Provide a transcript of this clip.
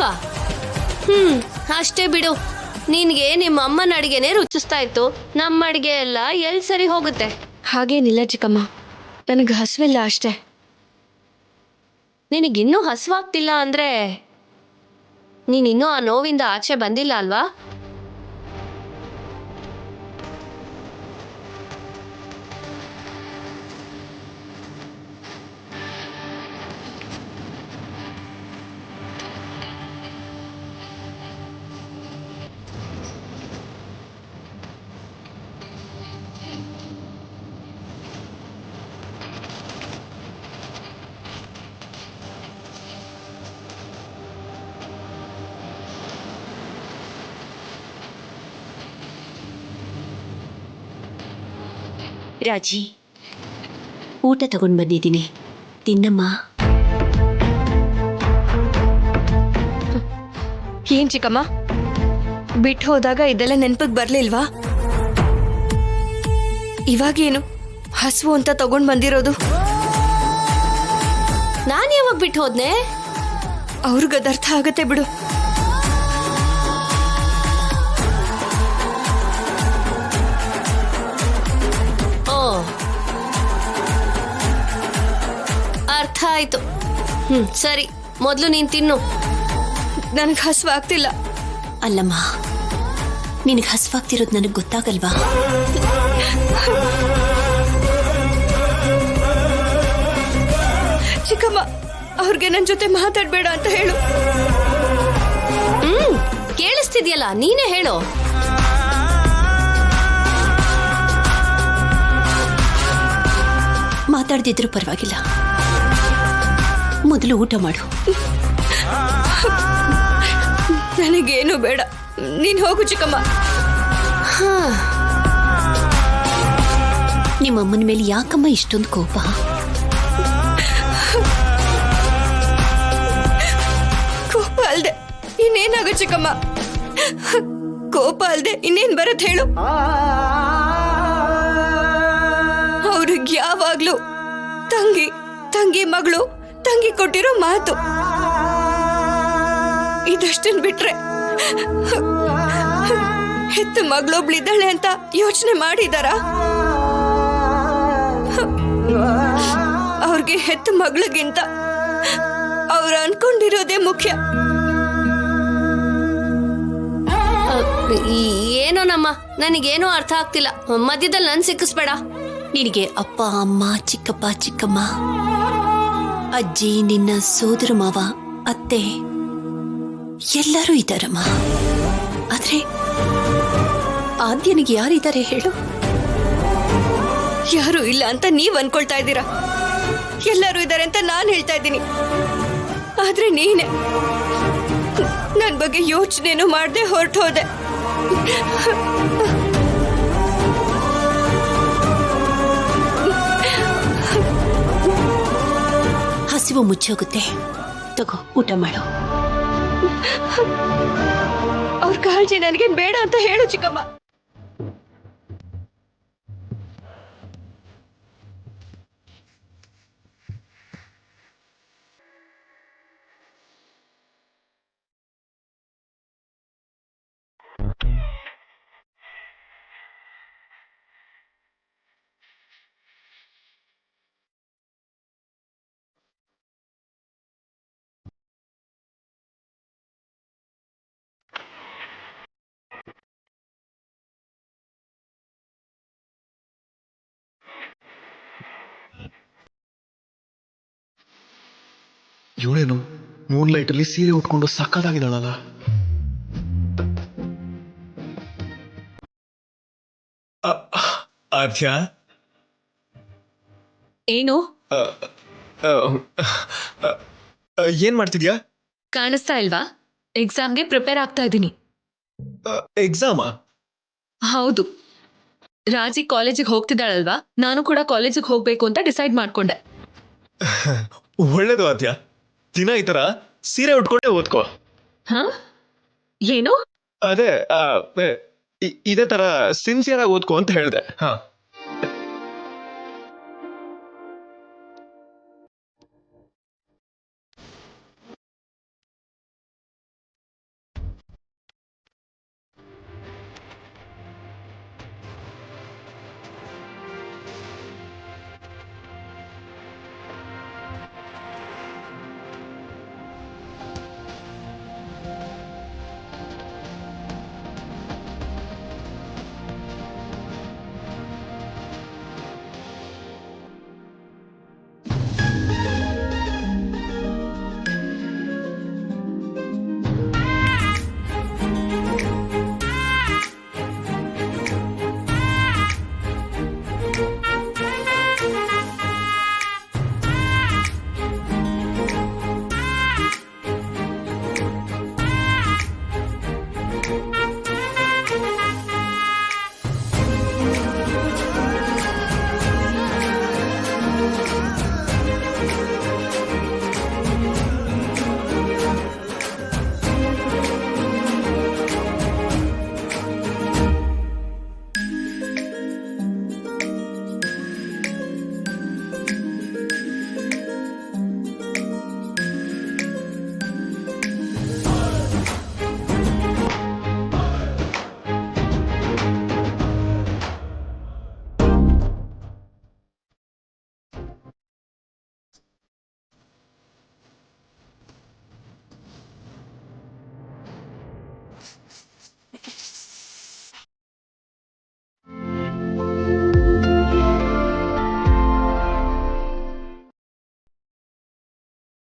ಅಲ್ವಾ? ಅಷ್ಟೇ ಬಿಡು. ನಿನ್ಗೆ ನಿಮ್ಮ ಅಮ್ಮನ ಅಡಿಗೆನೆ ರುಚಿಸ್ತಾ ಇತ್ತು, ನಮ್ಮ ಅಡಿಗೆ ಎಲ್ಲ ಎಲ್ಲಿ ಸರಿ ಹೋಗುತ್ತೆ? ಹಾಗೇನಿಲ್ಲ ಚಿಕ್ಕಮ್ಮ, ನನಗೆ ಹಸುವಿಲ್ಲ ಅಷ್ಟೇ. ನಿನಗಿನ್ನೂ ಹಸುವಾಗ್ತಿಲ್ಲ ಅಂದ್ರೆ ನೀನಿನ್ನೂ ಆ ನೋವಿಂದ ಆಚೆ ಬಂದಿಲ್ಲ ಅಲ್ವಾ? ರಾಜಿ, ಊಟ ತಗೊಂಡು ಬಂದಿದ್ದೀನಿ, ತಿನ್ನಮ್ಮ. ಏನ್ ಚಿಕ್ಕಮ್ಮ, ಬಿಟ್ಟು ಹೋದಾಗ ಇದೆಲ್ಲ ನೆನಪಿಗೆ ಬರ್ಲಿಲ್ವಾ? ಇವಾಗೇನು ಹಸುವು ಅಂತ ತಗೊಂಡ್ ಬಂದಿರೋದು? ನಾನು ಯಾವಾಗ ಬಿಟ್ಟು ಹೋದ್ನೆ? ಅವ್ರಿಗದರ್ಥ ಆಗತ್ತೆ ಬಿಡು. ಅರ್ಥ ಆಯ್ತು. ಸರಿ, ಮೊದಲು ನೀನ್ ತಿನ್ನು. ನನಗೆ ಹಸುವು ಆಗ್ತಿಲ್ಲ. ಅಲ್ಲಮ್ಮ, ನಿನಗೆ ಹಸುವಾಗ್ತಿರೋದು ನನಗೆ ಗೊತ್ತಾಗಲ್ವಾ? ಚಿಕ್ಕಮ್ಮ, ಅವ್ರಿಗೆ ನನ್ನ ಜೊತೆ ಮಾತಾಡ್ಬೇಡ ಅಂತ ಹೇಳು. ಕೇಳಿಸ್ತಿದ್ಯಲ್ಲ, ನೀನೇ ಹೇಳು. ಮಾತಾಡ್ದಿದ್ರು ಪರವಾಗಿಲ್ಲ, ಮೊದಲು ಊಟ ಮಾಡು. ನನಗೇನು ಬೇಡ, ನೀನ್ ಹೋಗು ಚಿಕ್ಕಮ್ಮ. ನಿಮ್ಮಮ್ಮನ ಮೇಲೆ ಯಾಕಮ್ಮ ಇಷ್ಟೊಂದು ಕೋಪ? ಕೋಪ ಅಲ್ದೆ ಇನ್ನೇನಾಗ ಚಿಕ್ಕಮ್ಮ? ಕೋಪ ಅಲ್ದೆ ಇನ್ನೇನ್ ಬರತ್ ಹೇಳು? ಅವ್ರಿಗೆ ಯಾವಾಗ್ಲೂ ತಂಗಿ ತಂಗಿ ಮಗಳು ತಂಗಿ ಕೊಟ್ಟಿರೋ ಮಾತು ಇದಷ್ಟನ್ ಬಿಟ್ರೆ ಹೆತ್ತ ಮಗಳೊಬ್ಳಿದ್ದಾಳೆ ಅಂತ ಯೋಚನೆ ಮಾಡಿದಾರ? ಅವ್ರಿಗೆ ಹೆತ್ತ ಮಗಳಿಗಿಂತ ಅವ್ರು ಅನ್ಕೊಂಡಿರೋದೇ ಮುಖ್ಯ. ಏನೋ ನಮ್ಮ, ನನಗೇನೋ ಅರ್ಥ ಆಗ್ತಿಲ್ಲ. ಮಧ್ಯದಲ್ಲಿ ನನ್ ಸಿಕ್ಕಿಸ್ಬೇಡ. ನಿನಗೆ ಅಪ್ಪ, ಅಮ್ಮ, ಚಿಕ್ಕಪ್ಪ, ಚಿಕ್ಕಮ್ಮ, ಅಜ್ಜಿ, ನಿನ್ನ ಸೋದರ ಮಾವ, ಅತ್ತೆ ಎಲ್ಲರೂ ಇದ್ದಾರಮ್ಮ. ಆದ್ರೆ ಆದ್ಯನಿಗೆ ಯಾರಿದ್ದಾರೆ ಹೇಳು? ಯಾರು ಇಲ್ಲ ಅಂತ ನೀವ್ ಅನ್ಕೊಳ್ತಾ ಇದ್ದೀರಾ, ಎಲ್ಲರೂ ಇದ್ದಾರೆ ಅಂತ ನಾನ್ ಹೇಳ್ತಾ ಇದ್ದೀನಿ. ಆದ್ರೆ ನೀನೆ ನನ್ ಬಗ್ಗೆ ಯೋಚನೆನೂ ಮಾಡ್ದೆ ಹೊರಟು ಹೋದೆ. ಹಸಿವು ಮುಚ್ಚೋಗುತ್ತೆ, ತಗೋ ಊಟ ಮಾಡು. ಅವ್ರ ಕಾಳಜಿ ನನ್ಗೇನ್ ಬೇಡ ಅಂತ ಹೇಳು ಚಿಕ್ಕಮ್ಮ. ಇವಳೇನು ಮೂನ್ ಲೈಟ್ ಅಲ್ಲಿ ಸೀರೆ ಉಟ್ಕೊಂಡು ಸಕ್ಕತ್ತಾಗಿದ್ದಾಳಲ್ಲ. ಆದ್ಯ, ಏನು ಏನ್ ಮಾಡ್ತಿದ್ಯಾ? ಕಾಣಿಸ್ತಾ ಇಲ್ವಾ? ಎಕ್ಸಾಮ್ಗೆ ಪ್ರಿಪೇರ್ ಆಗ್ತಾ ಇದ್ದೀನಿ. ಎಕ್ಸಾಮಾ? ಹೌದು, ರಾಜಿ ಕಾಲೇಜಿಗೆ ಹೋಗ್ತಿದ್ದಾಳಲ್ವಾ, ನಾನು ಕೂಡ ಕಾಲೇಜಿಗೆ ಹೋಗ್ಬೇಕು ಅಂತ ಡಿಸೈಡ್ ಮಾಡ್ಕೊಂಡೆ. ಒಳ್ಳೇದು ಆದ್ಯ, ದಿನ ಈ ತರ ಸೀರೆ ಉಟ್ಕೊಂಡೆ ಓದ್ಕೋ. ಹ? ಏನು? ಅದೇ ಇದೇ ತರ ಸಿನ್ಸಿಯರ್ ಆಗಿ ಓದ್ಕೋ ಅಂತ ಹೇಳ್ದೆ.